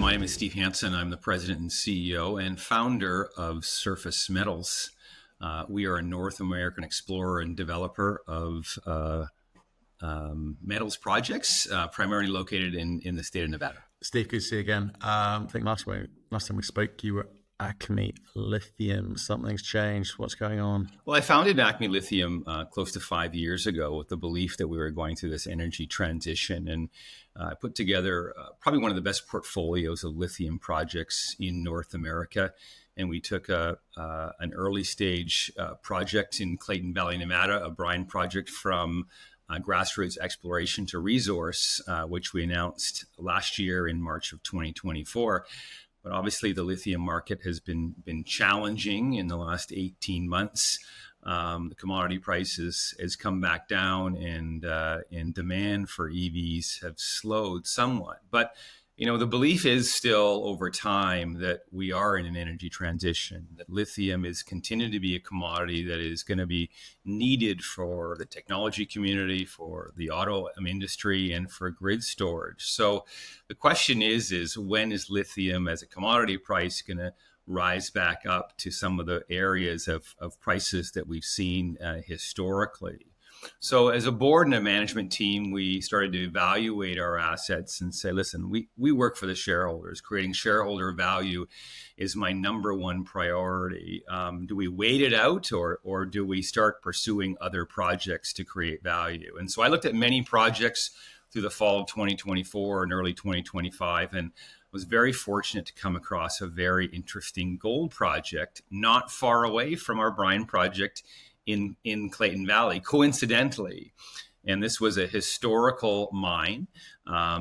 my name is Steve Hanson. I'm the president and CEO and founder of Surface Metals. We are a North American explorer and developer of metals projects, primarily located in the state of Nevada. Steve, good to see you again. I think last time we spoke, you were Acme Lithium. Something's changed. What's going on? Well, I founded Acme Lithium close to 5 years ago with the belief that we were going through this energy transition. And I put together probably one of the best portfolios of lithium projects in North America. And we took an early stage project in Clayton Valley, Nevada, a brine project from grassroots exploration to resource, which we announced last year in March of 2024. But obviously, the lithium market has been challenging in the last 18 months. The commodity prices has come back down, and demand for EVs have slowed somewhat. But the belief is still over time that we are in an energy transition, that lithium is continuing to be a commodity that is going to be needed for the technology community, for the auto industry, and for grid storage. So the question is when is lithium as a commodity price going to rise back up to some of the areas of prices that we've seen historically? So as a board and a management team, we started to evaluate our assets and say, listen, we work for the shareholders. Creating shareholder value is my number one priority. Do we wait it out or do we start pursuing other projects to create value? And so I looked at many projects through the fall of 2024 and early 2025 and was very fortunate to come across a very interesting gold project not far away from our brine project in Clayton Valley, coincidentally. And this was a historical mine.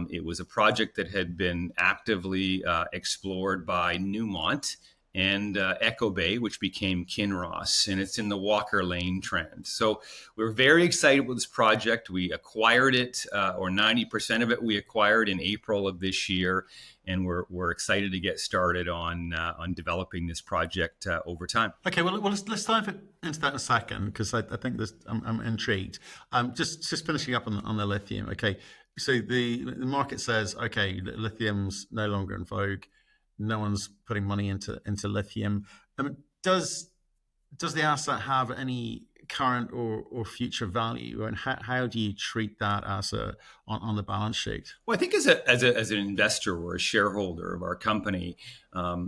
It was a project that had been actively explored by Newmont and Echo Bay, which became Kinross, and it's in the Walker Lane Trend. So we're very excited with this project. We acquired it, or 90% of it we acquired in April of this year, and we're excited to get started on developing this project over time. Okay, well let's dive into that in a second, because I think I'm intrigued. Just finishing up on the lithium. Okay, so the market says, okay, lithium's no longer in vogue. No one's putting money into lithium. Does the asset have any current or future value, and how do you treat that asset on the balance sheet? Well, I think as an investor or a shareholder of our company,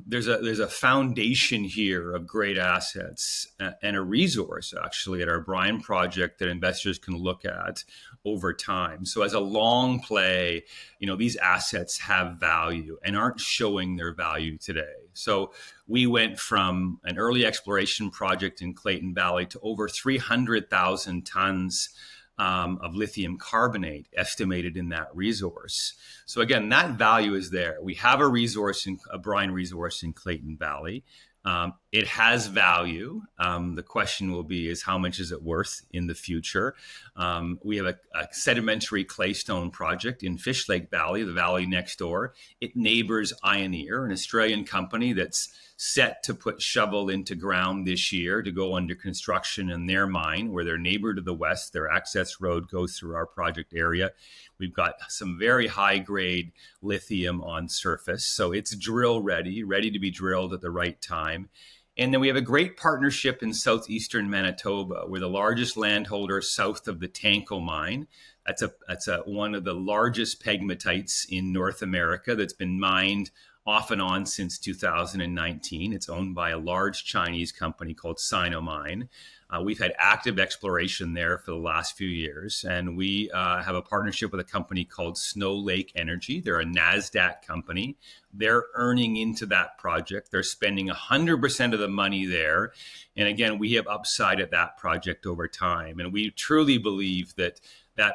there's a foundation here of great assets and a resource actually at our brine project that investors can look at over time. So as a long play, these assets have value and aren't showing their value today. So we went from an early exploration project in Clayton Valley to over 300,000 tons of lithium carbonate estimated in that resource. So again, that value is there. We have a brine resource in Clayton Valley. It has value. The question will be is how much is it worth in the future? We have a sedimentary claystone project in Fish Lake Valley, the valley next door. It neighbors Ioneer, an Australian company that's set to put shovel into ground this year to go under construction in their mine, where their neighbor to the west, their access road goes through our project area. We've got some very high grade lithium on surface. So it's drill ready to be drilled at the right time. And then we have a great partnership in southeastern Manitoba. We're the largest landholder south of the Tanko mine. That's one of the largest pegmatites in North America that's been mined off and on since 2019. It's owned by a large Chinese company called Sinomine. We've had active exploration there for the last few years, and we have a partnership with a company called Snow Lake Energy. They're a NASDAQ company. They're earning into that project. They're spending 100% of the money there. And again, we have upside at that project over time. And we truly believe that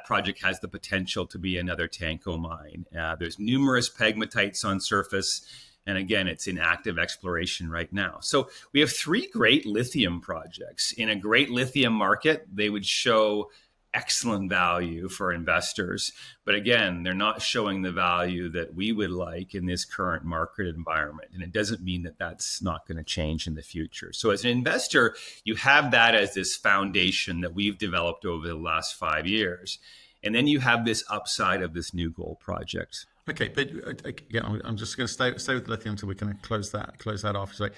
project has the potential to be another Tanko mine. There's numerous pegmatites on surface. And again, it's in active exploration right now. So we have 3 great lithium projects. In a great lithium market, they would show excellent value for investors. But again, they're not showing the value that we would like in this current market environment. And it doesn't mean that that's not going to change in the future. So as an investor, you have that as this foundation that we've developed over the last 5 years. And then you have this upside of this new gold project. Okay, but again, I'm just going to stay with lithium until we can close that off. So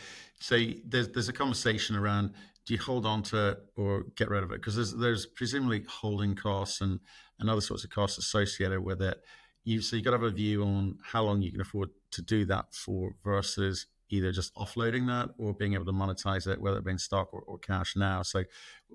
there's a conversation around, do you hold on to it or get rid of it? Because there's presumably holding costs and other sorts of costs associated with it. So you got to have a view on how long you can afford to do that for versus either just offloading that or being able to monetize it, whether it be in stock or cash now. So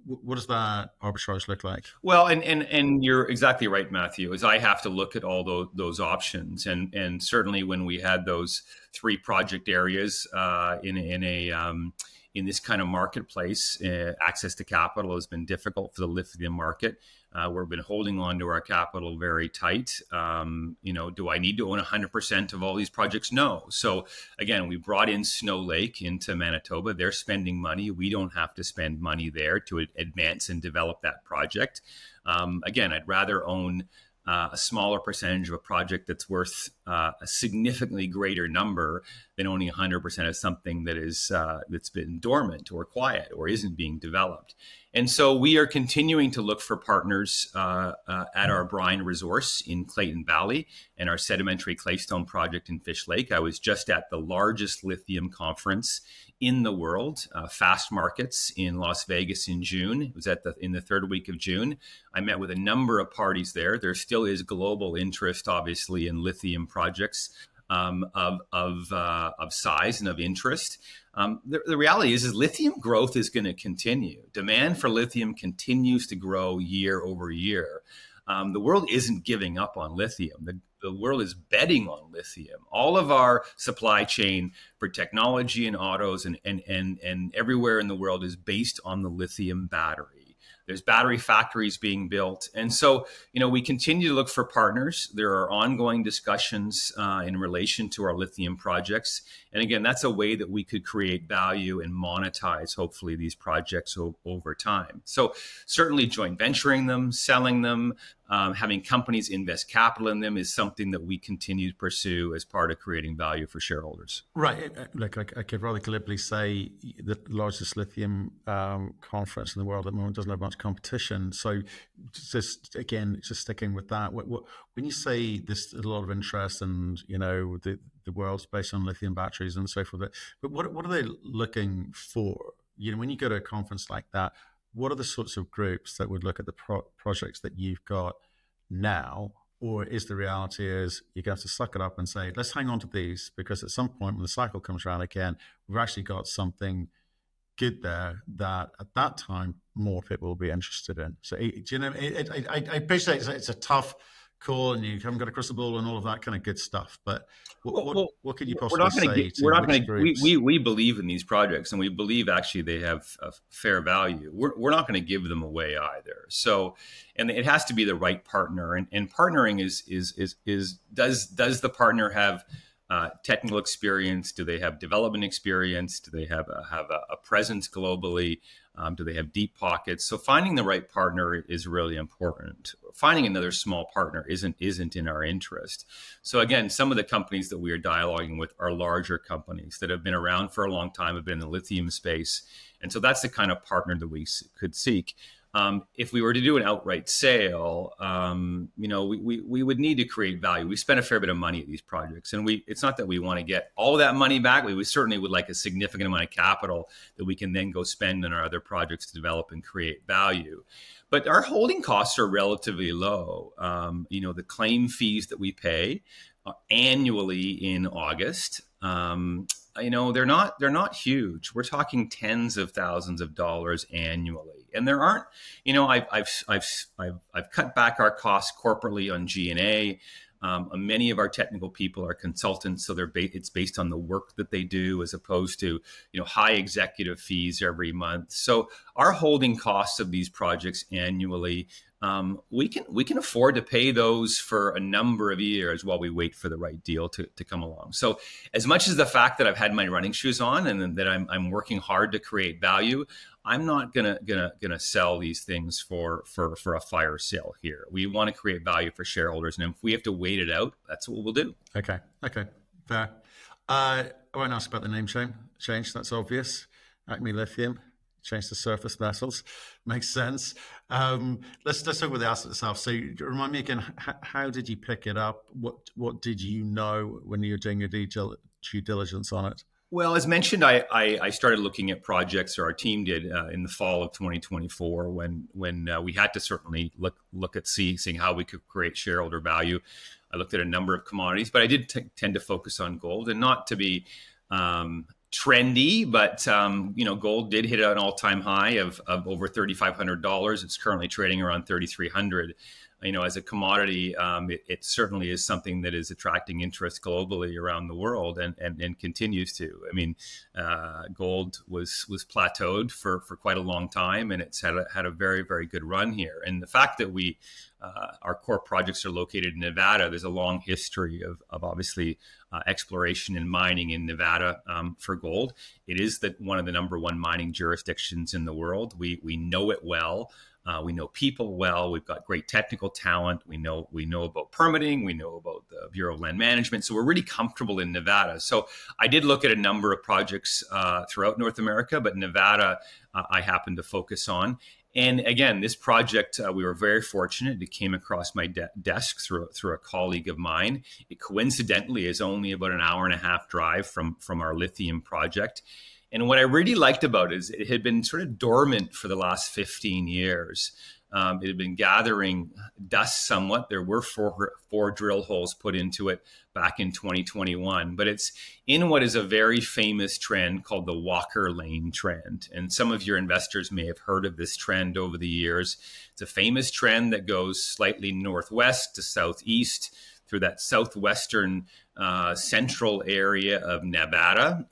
what does that arbitrage look like? Well, and you're exactly right, Matthew. Is I have to look at all those options, and certainly when we had those three project areas in this kind of marketplace, access to capital has been difficult for the lithium market. We've been holding on to our capital very tight. Do I need to own 100% of all these projects? No. So again, we brought in Snow Lake into Manitoba. They're spending money. We don't have to spend money there to advance and develop that project. Again, I'd rather own a smaller percentage of a project that's worth a significantly greater number than owning 100% of something that is that's been dormant or quiet or isn't being developed. And so we are continuing to look for partners at our brine resource in Clayton Valley and our sedimentary claystone project in Fish Lake. I was just at the largest lithium conference in the world, Fast Markets in Las Vegas in June. It was in the third week of June. I met with a number of parties there. There still is global interest, obviously, in lithium projects of size and of interest. The reality is lithium growth is going to continue. Demand for lithium continues to grow year over year. The world isn't giving up on lithium. The world is betting on lithium. All of our supply chain for technology and autos and everywhere in the world is based on the lithium battery. There's battery factories being built. And so, we continue to look for partners. There are ongoing discussions in relation to our lithium projects. And again, that's a way that we could create value and monetize, hopefully, these projects over time. So certainly joint venturing them, selling them, having companies invest capital in them is something that we continue to pursue as part of creating value for shareholders. Right. Look, I could rather glibly say the largest lithium conference in the world at the moment doesn't have much competition. So just sticking with that, when you say there's a lot of interest and, the world's based on lithium batteries and so forth, but what are they looking for? When you go to a conference like that, what are the sorts of groups that would look at the projects that you've got now? Or is the reality is you're going to have to suck it up and say, let's hang on to these because at some point when the cycle comes around again, we've actually got something good there that at that time more people will be interested in. So, I appreciate it's a tough call and you haven't got a crystal ball and all of that kind of good stuff. But what could you possibly say to which groups? We believe in these projects and we believe actually they have a fair value. We're not going to give them away either. So, and it has to be the right partner. And partnering is does the partner have technical experience? Do they have development experience? Do they have a presence globally? Do they have deep pockets? So finding the right partner is really important. Finding another small partner isn't in our interest. So again, some of the companies that we are dialoguing with are larger companies that have been around for a long time, have been in the lithium space. And so that's the kind of partner that we could seek. If we were to do an outright sale, we would need to create value. We spend a fair bit of money at these projects, and it's not that we want to get all of that money back. We certainly would like a significant amount of capital that we can then go spend on our other projects to develop and create value. But our holding costs are relatively low. The claim fees that we pay annually in August. They're not huge. We're talking tens of thousands of dollars annually, and there aren't. I've cut back our costs corporately on G&A. Many of our technical people are consultants, so it's based on the work that they do, as opposed to high executive fees every month. So our holding costs of these projects annually. We can afford to pay those for a number of years while we wait for the right deal to come along. So as much as the fact that I've had my running shoes on and that I'm working hard to create value, I'm not gonna sell these things for a fire sale here. We want to create value for shareholders, and if we have to wait it out, that's what we'll do. Okay, fair. I won't ask about the name change. That's obvious. Acme Lithium. change to surface metals. Makes sense. Let's talk about the asset itself. So remind me again, how did you pick it up? What did you know when you were doing your due diligence on it? Well, as mentioned, I started looking at projects, or our team did, in the fall of 2024, when we had to certainly look at seeing how we could create shareholder value. I looked at a number of commodities, but I did tend to focus on gold, and not to be trendy, but gold did hit an all-time high of over $3,500. It's currently trading around 3,300. As a commodity, it certainly is something that is attracting interest globally around the world, and continues to. I mean, gold was plateaued for quite a long time, and it's had a very, very good run here. And the fact that our core projects are located in Nevada, there's a long history of obviously exploration and mining in Nevada for gold. It is one of the number one mining jurisdictions in the world. We know it well. We know people well. We've got great technical talent. We know about permitting. We know about the Bureau of Land Management. So we're really comfortable in Nevada. So I did look at a number of projects throughout North America, but Nevada I happened to focus on. And again, this project, we were very fortunate. It came across my desk through a colleague of mine. It coincidentally is only about an hour and a half drive from our lithium project. And what I really liked about it is it had been sort of dormant for the last 15 years. It had been gathering dust somewhat. There were four drill holes put into it back in 2021, but it's in what is a very famous trend called the Walker Lane trend. And some of your investors may have heard of this trend over the years. It's a famous trend that goes slightly northwest to southeast through that southwestern central area of Nevada.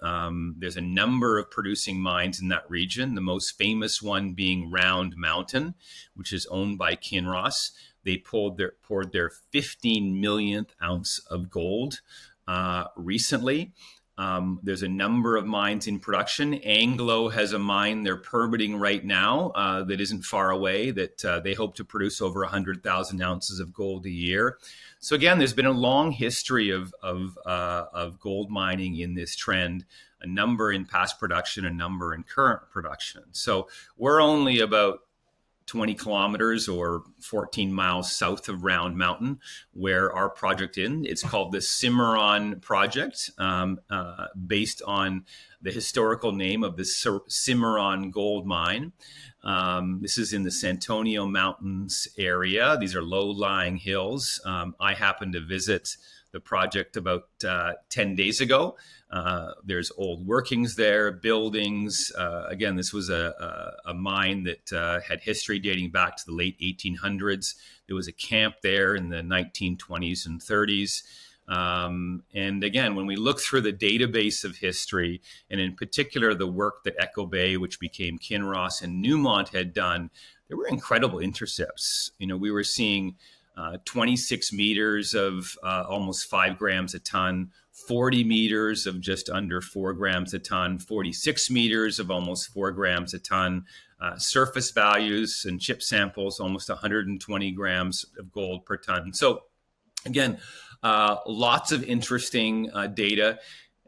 There's a number of producing mines in that region, the most famous one being Round Mountain, which is owned by Kinross. They poured their 15 millionth ounce of gold recently. There's a number of mines in production. Anglo has a mine they're permitting right now that isn't far away, that they hope to produce over 100,000 ounces of gold a year. So again, there's been a long history of gold mining in this trend, a number in past production, a number in current production. So we're only about 20 kilometers or 14 miles south of Round Mountain, where our project it's called the Cimarron Project, based on the historical name of the Cimarron gold mine. This is in the Santonio Mountains area. These are low-lying hills. I happened to visit the project about 10 days ago. There's old workings there, buildings. Again, this was a mine that had history dating back to the late 1800s. There was a camp there in the 1920s and 30s. And again, when we look through the database of history, and in particular the work that Echo Bay, which became Kinross, and Newmont had done, there were incredible intercepts. We were seeing 26 meters of almost 5 grams a ton, 40 meters of just under 4 grams a ton, 46 meters of almost 4 grams a ton, surface values and chip samples, almost 120 grams of gold per ton. So again, lots of interesting data.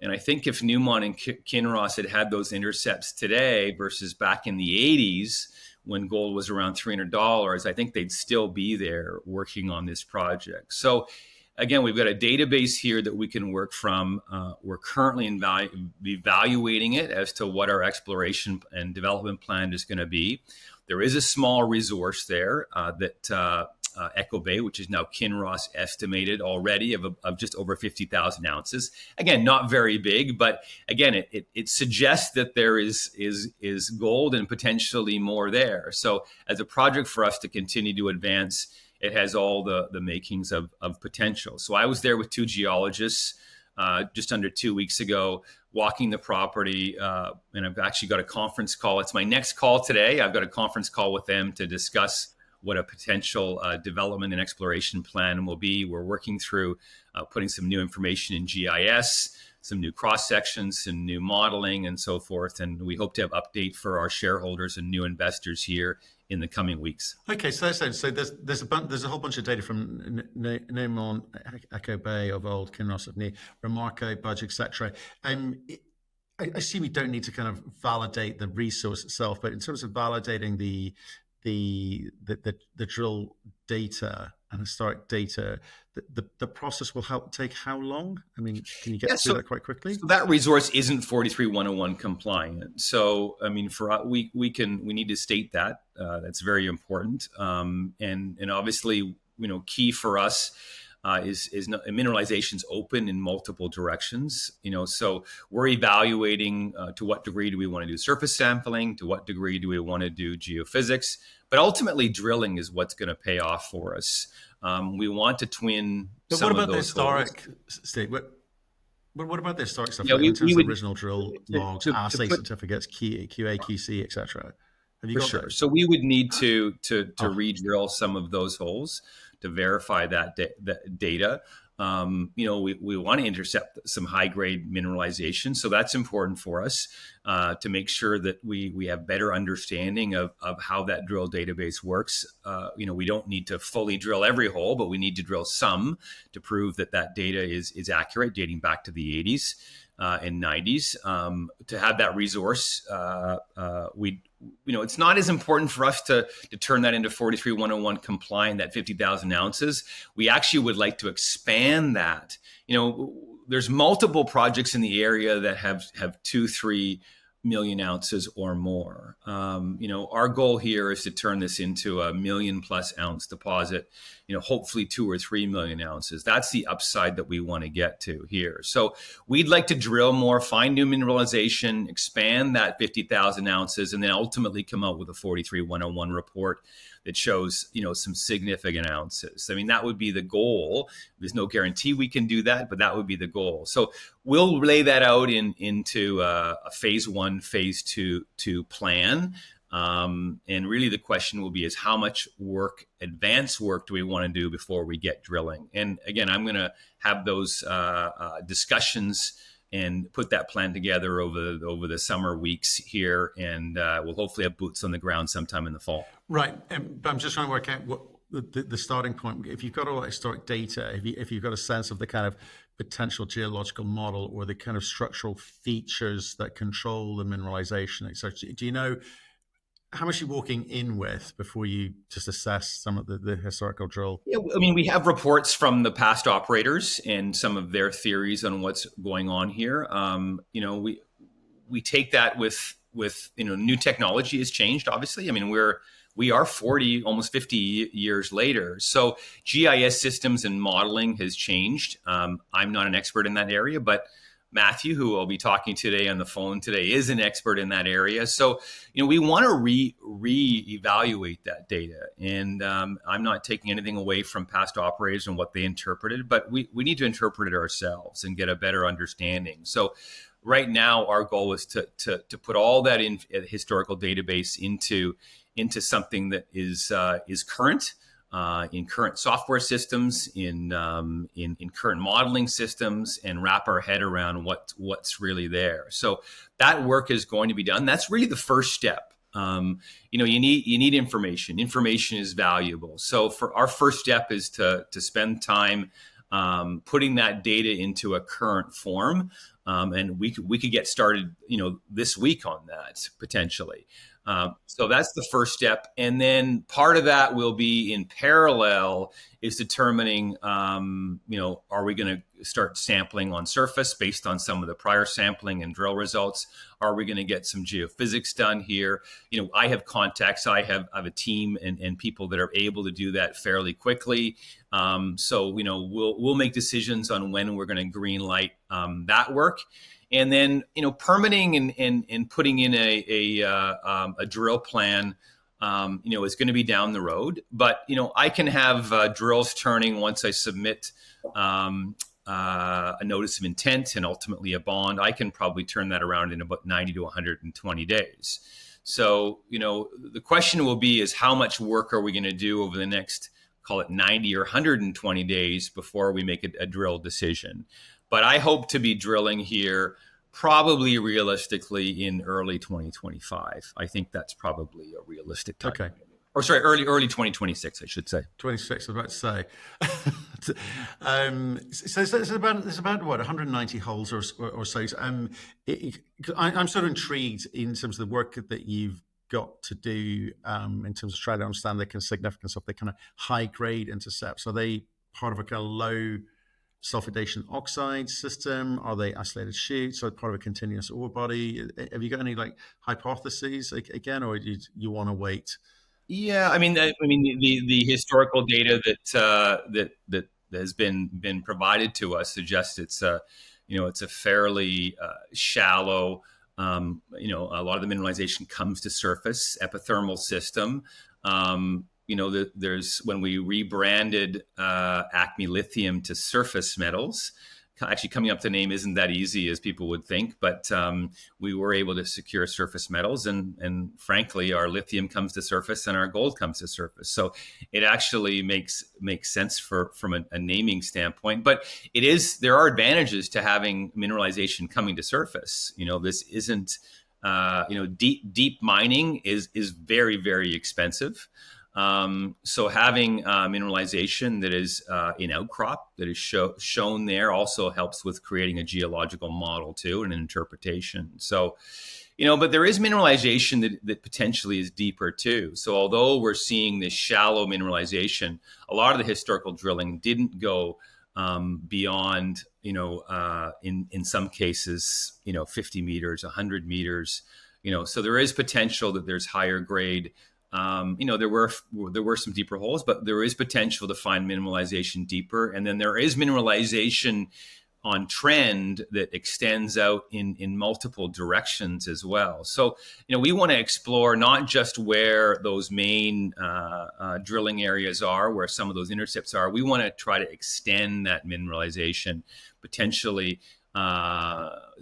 And I think if Newmont and Kinross had those intercepts today versus back in the 80s, when gold was around $300, I think they'd still be there working on this project. So again, we've got a database here that we can work from. We're currently evaluating it as to what our exploration and development plan is going to be. There is a small resource there that Echo Bay, which is now Kinross, estimated already of just over 50,000 ounces. Again, not very big, but again, it suggests that there is gold and potentially more there. So as a project for us to continue to advance, it has all the makings of potential. So I was there with 2 geologists just under 2 weeks ago, walking the property, and I've actually got a conference call. It's my next call today. I've got a conference call with them to discuss what a potential development and exploration plan will be. We're working through putting some new information in GIS, some new cross sections, some new modeling, and so forth. And we hope to have update for our shareholders and new investors here in the coming weeks. Okay, so there's a whole bunch of data from Newmont, Echo Bay of old, Kinross of Remarco, Budge, etc. I assume you don't need to kind of validate the resource itself, but in terms of validating the drill data and historic data, the process will take how long? I mean, can you Yeah, get through that quite quickly? so that resource isn't 43101 compliant. So I mean, for us, we need to state that that's very important. And obviously, key for us is mineralization's open in multiple directions. So we're evaluating to what degree do we want to do surface sampling, to what degree do we want to do geophysics, but ultimately drilling is what's going to pay off for us. We want to twin But some what of about the those holes. historic state? What about the historic stuff, Yeah, like in we terms of would original drill logs, to assay put certificates, QA, QC, etc.? Have you for got sure. those? So we would need to Oh, re-drill some of those holes to verify that data. We want to intercept some high grade mineralization, so that's important for us to make sure that we have better understanding of how that drill database works. We don't need to fully drill every hole, but we need to drill some to prove that data is accurate, dating back to the 80s and 90s. To have that resource, it's not as important for us to turn that into 43101 compliant, that 50,000 ounces. We actually would like to expand that. There's multiple projects in the area that have 2-3 million ounces or more. Our goal here is to turn this into a 1,000,000+ ounce deposit, hopefully 2 or 3 million ounces. That's the upside that we want to get to here. So we'd like to drill more, find new mineralization, expand that 50,000 ounces, and then ultimately come out with a 43101 report that shows, some significant ounces. I mean, that would be the goal. There's no guarantee we can do that, but that would be the goal. So we'll lay that out into a phase 1, phase 2 plan. And really the question will be is how much advanced work do we want to do before we get drilling? And again, I'm going to have those discussions and put that plan together over the summer weeks here, and we'll hopefully have boots on the ground sometime in the fall. right. But I'm just trying to work out what the starting point. If you've got all that historic data, if you've got a sense of the kind of potential geological model or the kind of structural features that control the mineralization, etc., do you know how much you're walking in with before you just assess some of the historical drill? Yeah, I mean, we have reports from the past operators and some of their theories on what's going on here. We take that with new technology has changed. Obviously, I mean we are 40, almost 50 years later. So GIS systems and modeling has changed. I'm not an expert in that area, but Matthew, who I'll be talking today on the phone today, is an expert in that area. So, we want to re-evaluate that data. And I'm not taking anything away from past operators and what they interpreted, but we need to interpret it ourselves and get a better understanding. So right now, our goal is to put all that in a historical database into something that is current. In current software systems, in current modeling systems, and wrap our head around what's really there. So that work is going to be done. That's really the first step. You need information. Information is valuable. So for our first step is to spend time putting that data into a current form, and we could get started, this week on that potentially. So that's the first step. And then part of that will be in parallel is determining, are we going to start sampling on surface based on some of the prior sampling and drill results? Are we going to get some geophysics done here? I have contacts. I have a team and people that are able to do that fairly quickly. So, we'll make decisions on when we're going to green light that work. And then, permitting and putting in a drill plan, is going to be down the road. But, I can have drills turning once I submit a notice of intent and ultimately a bond. I can probably turn that around in about 90 to 120 days. So, the question will be is how much work are we going to do over the next, call it 90 or 120 days before we make a drill decision. But I hope to be drilling here probably realistically in early 2025. I think that's probably a realistic time. Okay. or sorry, early 2026, I should say. 26, I was about to say. So there's about what 190 holes or so. I'm sort of intrigued in terms of the work that you've got to do in terms of trying to understand the kind of significance of the kind of high grade intercepts. Are they part of a kind of low sulfidation oxide system? Are they isolated shoots? Are they part of a continuous ore body? Have you got any like hypotheses again, or do you want to wait? Yeah, I mean, the historical data that has been provided to us suggests it's a fairly shallow. A lot of the mineralization comes to surface, epithermal system. There's when we rebranded Acme Lithium to Surface Metals. Actually, coming up with the name isn't that easy as people would think, but we were able to secure surface metals, and frankly, our lithium comes to surface and our gold comes to surface. So it actually makes sense from a naming standpoint. But there are advantages to having mineralization coming to surface. This isn't deep mining is very, very expensive. So having mineralization that is in outcrop that is shown there also helps with creating a geological model too and an interpretation. So, but there is mineralization that potentially is deeper too. So although we're seeing this shallow mineralization, a lot of the historical drilling didn't go beyond, in some cases, 50 meters, 100 meters, so there is potential that there's higher grade. There were some deeper holes, but there is potential to find mineralization deeper. And then there is mineralization on trend that extends out in multiple directions as well. So, we want to explore not just where those main drilling areas are, where some of those intercepts are. We want to try to extend that mineralization, potentially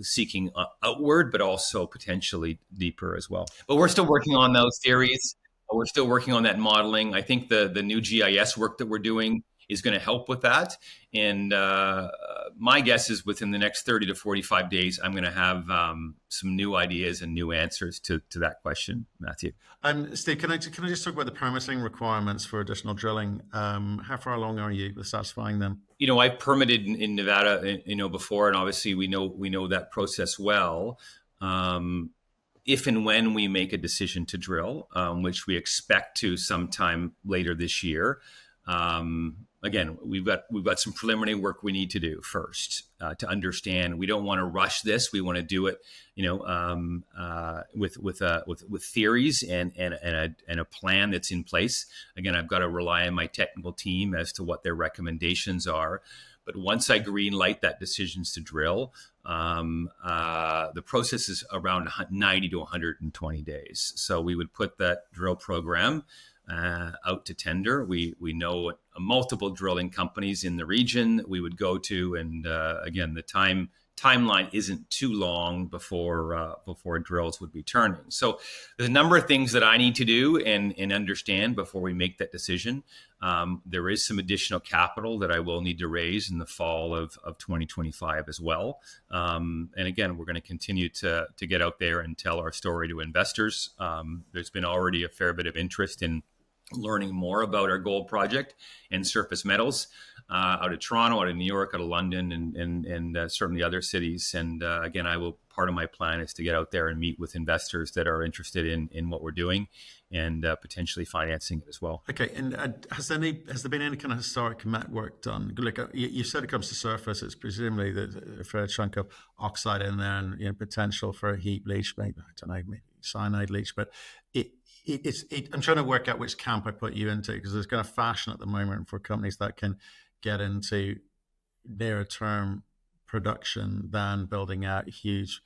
seeking outward, but also potentially deeper as well. But we're still working on those theories. We're still working on that modeling. I think the new GIS work that we're doing is going to help with that. And my guess is within the next 30 to 45 days, I'm going to have some new ideas and new answers to that question, Matthew. Steve, can I just talk about the permitting requirements for additional drilling? How far along are you with satisfying them? I've permitted in Nevada, before, and obviously we know that process well. If and when we make a decision to drill, which we expect to sometime later this year, again, we've got some preliminary work we need to do first to understand. We don't want to rush this. We want to do it, with theories and a plan that's in place. Again, I've got to rely on my technical team as to what their recommendations are. But once I green light that decisions to drill, the process is around 90 to 120 days. So we would put that drill program out to tender. We know multiple drilling companies in the region we would go to, and again, the timeline isn't too long before drills would be turning. So there's a number of things that I need to do and understand before we make that decision. There is some additional capital that I will need to raise in the fall of 2025 as well. And again, we're going to continue to get out there and tell our story to investors. There's been already a fair bit of interest in learning more about our gold project and surface metals out of Toronto, out of New York, out of London, and certainly other cities. And again, part of my plan is to get out there and meet with investors that are interested in what we're doing and potentially financing it as well. Okay, and has there been any kind of historic met work done? Look, you said it comes to surface. It's presumably a fair chunk of oxide in there, and potential for a heap leach, maybe I don't know, maybe cyanide leach, but I'm trying to work out which camp I put you into, because there's kind of fashion at the moment for companies that can get into nearer term production than building out huge,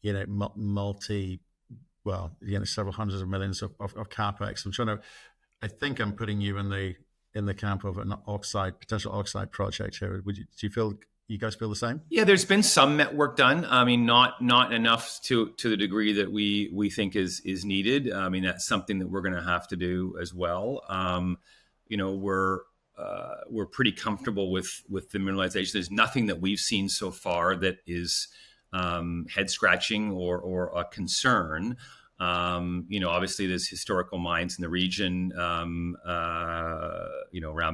several hundreds of millions of capex. I think I'm putting you in the camp of an potential oxide project here. Do you guys feel the same? Yeah, there's been some met work done. I mean, not enough to the degree that we think is needed. I mean, that's something that we're going to have to do as well. We're pretty comfortable with the mineralization. There's nothing that we've seen so far that is head scratching or a concern. Obviously there's historical mines in the region, around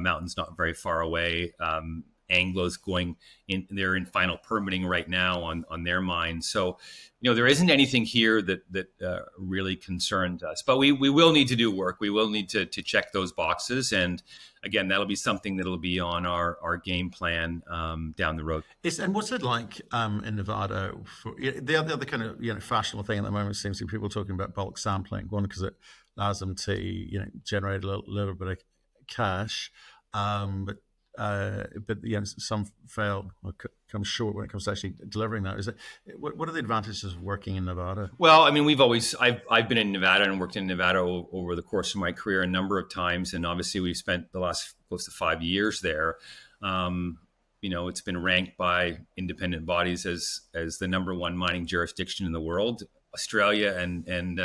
mountains not very far away. Anglo's going in; they're in final permitting right now on their mine. So, there isn't anything here that really concerns us. But we will need to do work. We will need to check those boxes, and again, that'll be something that'll be on our game plan down the road. And what's it like in Nevada? The other kind of fashionable thing at the moment seems to be people talking about bulk sampling. One, because it allows them to generate a little bit of cash, but some fail or come short when it comes to actually delivering that. What are the advantages of working in Nevada? Well, I mean, I've been in Nevada and worked in Nevada over the course of my career a number of times, and obviously we've spent the last close to 5 years there. It's been ranked by independent bodies as the number one mining jurisdiction in the world. Australia and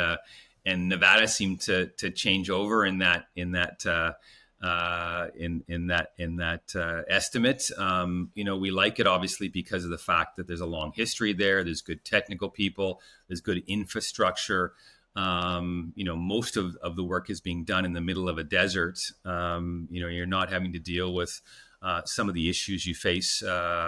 Nevada seem to change over in that estimate. We like it obviously because of the fact that there's a long history there. There's good technical people. There's good infrastructure. Most of the work is being done in the middle of a desert. You're not having to deal with some of the issues you face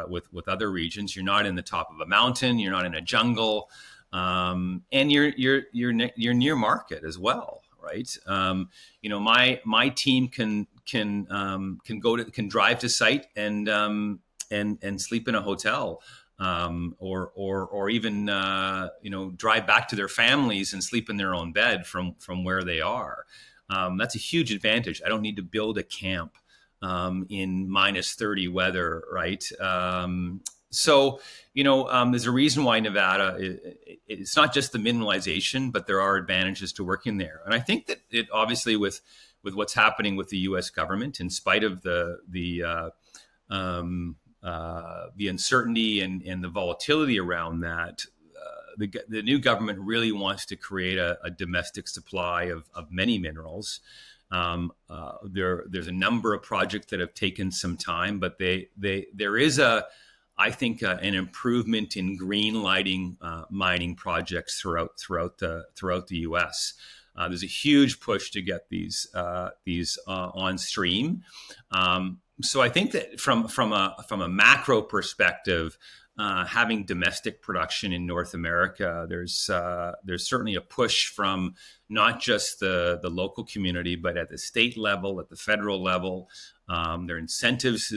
with other regions. You're not in the top of a mountain. You're not in a jungle, and you're near market as well. Right. My team can drive to site and sleep in a hotel, or even drive back to their families and sleep in their own bed from where they are. That's a huge advantage. I don't need to build a camp in minus 30 weather. Right. There's a reason why Nevada, it's not just the mineralization, but there are advantages to working there. And I think that it obviously with what's happening with the U.S. government, in spite of the uncertainty and the volatility around that, the new government really wants to create a domestic supply of many minerals. There's a number of projects that have taken some time, but there is I think an improvement in green lighting mining projects throughout the U.S. There's a huge push to get these on stream. So I think that from a macro perspective, having domestic production in North America, there's certainly a push from not just the local community, but at the state level, at the federal level. There are incentives.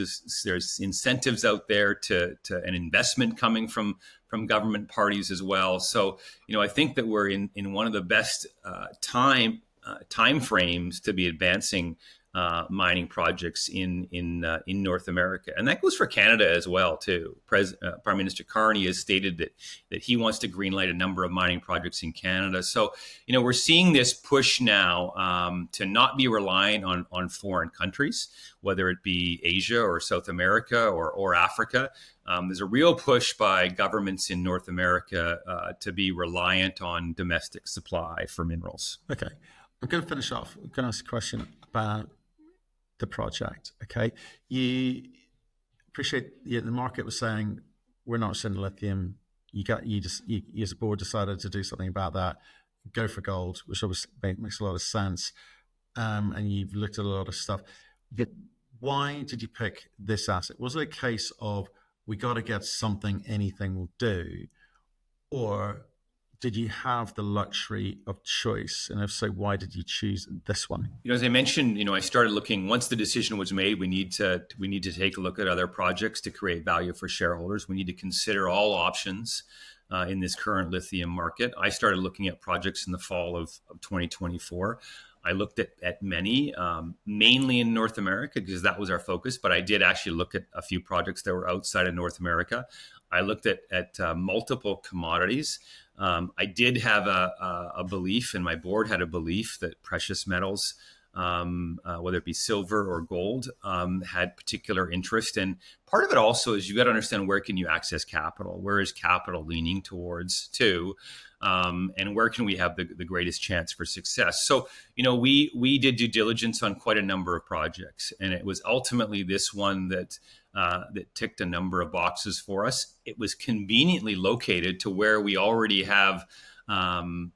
There's incentives out there to an investment coming from government parties as well. So I think that we're in one of the best time frames to be advancing mining projects in North America, and that goes for Canada as well too. Prime Minister Carney has stated that he wants to greenlight a number of mining projects in Canada. So we're seeing this push now to not be reliant on foreign countries, whether it be Asia or South America or Africa. There's a real push by governments in North America to be reliant on domestic supply for minerals. Okay, I'm going to finish off. I'm going to ask a question about the project. Okay, you appreciate the market was saying we're not interested in lithium. You as a board decided to do something about that. Go for gold, which obviously makes a lot of sense. And you've looked at a lot of stuff. Why did you pick this asset? Was it a case of we got to get something, anything will do, or did you have the luxury of choice? And if so, why did you choose this one? As I mentioned, I started looking. Once the decision was made, we need to take a look at other projects to create value for shareholders. We need to consider all options in this current lithium market. I started looking at projects in the fall of 2024. I looked at many, mainly in North America because that was our focus. But I did actually look at a few projects that were outside of North America. I looked at multiple commodities. I did have a belief, and my board had a belief that precious metals, whether it be silver or gold, had particular interest. And part of it also is you got to understand, where can you access capital? Where is capital leaning towards too? And where can we have the greatest chance for success? So, we did due diligence on quite a number of projects, and it was ultimately this one that ticked a number of boxes for us. It was conveniently located to where we already have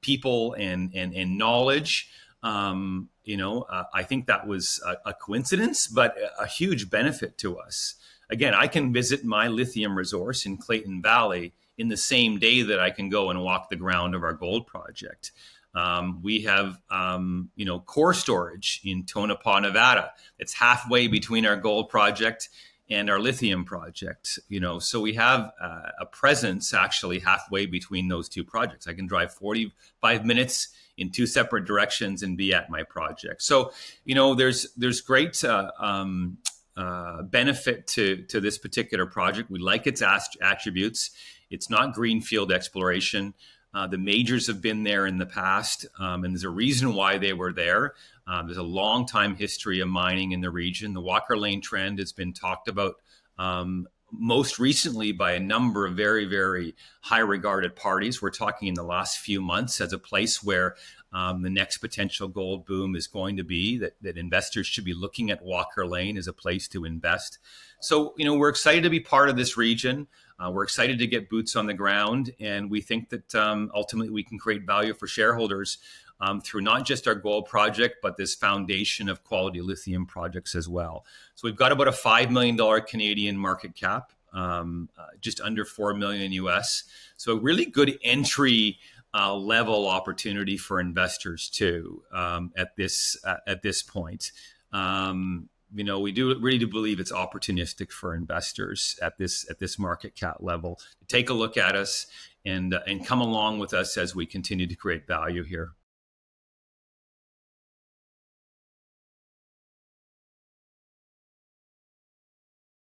people and knowledge. I think that was a coincidence, but a huge benefit to us. Again, I can visit my lithium resource in Clayton Valley in the same day that I can go and walk the ground of our gold project. We have, core storage in Tonopah, Nevada. It's halfway between our gold project and our lithium project. So we have a presence actually halfway between those two projects. I can drive 45 minutes in two separate directions and be at my project. So, there's great benefit to this particular project. We like its attributes. It's not greenfield exploration. The majors have been there in the past, and there's a reason why they were there. There's a long time history of mining in the region. The Walker Lane trend has been talked about most recently by a number of very, very high regarded parties. We're talking in the last few months as a place where the next potential gold boom is going to be, that investors should be looking at Walker Lane as a place to invest. So, we're excited to be part of this region. We're excited to get boots on the ground, and we think that ultimately we can create value for shareholders through not just our gold project, but this foundation of quality lithium projects as well. So we've got about a $5 million Canadian market cap, just under $4 million US. So a really good entry level opportunity for investors too at this point. We really do believe it's opportunistic for investors at this market cap level to take a look at us and come along with us as we continue to create value here.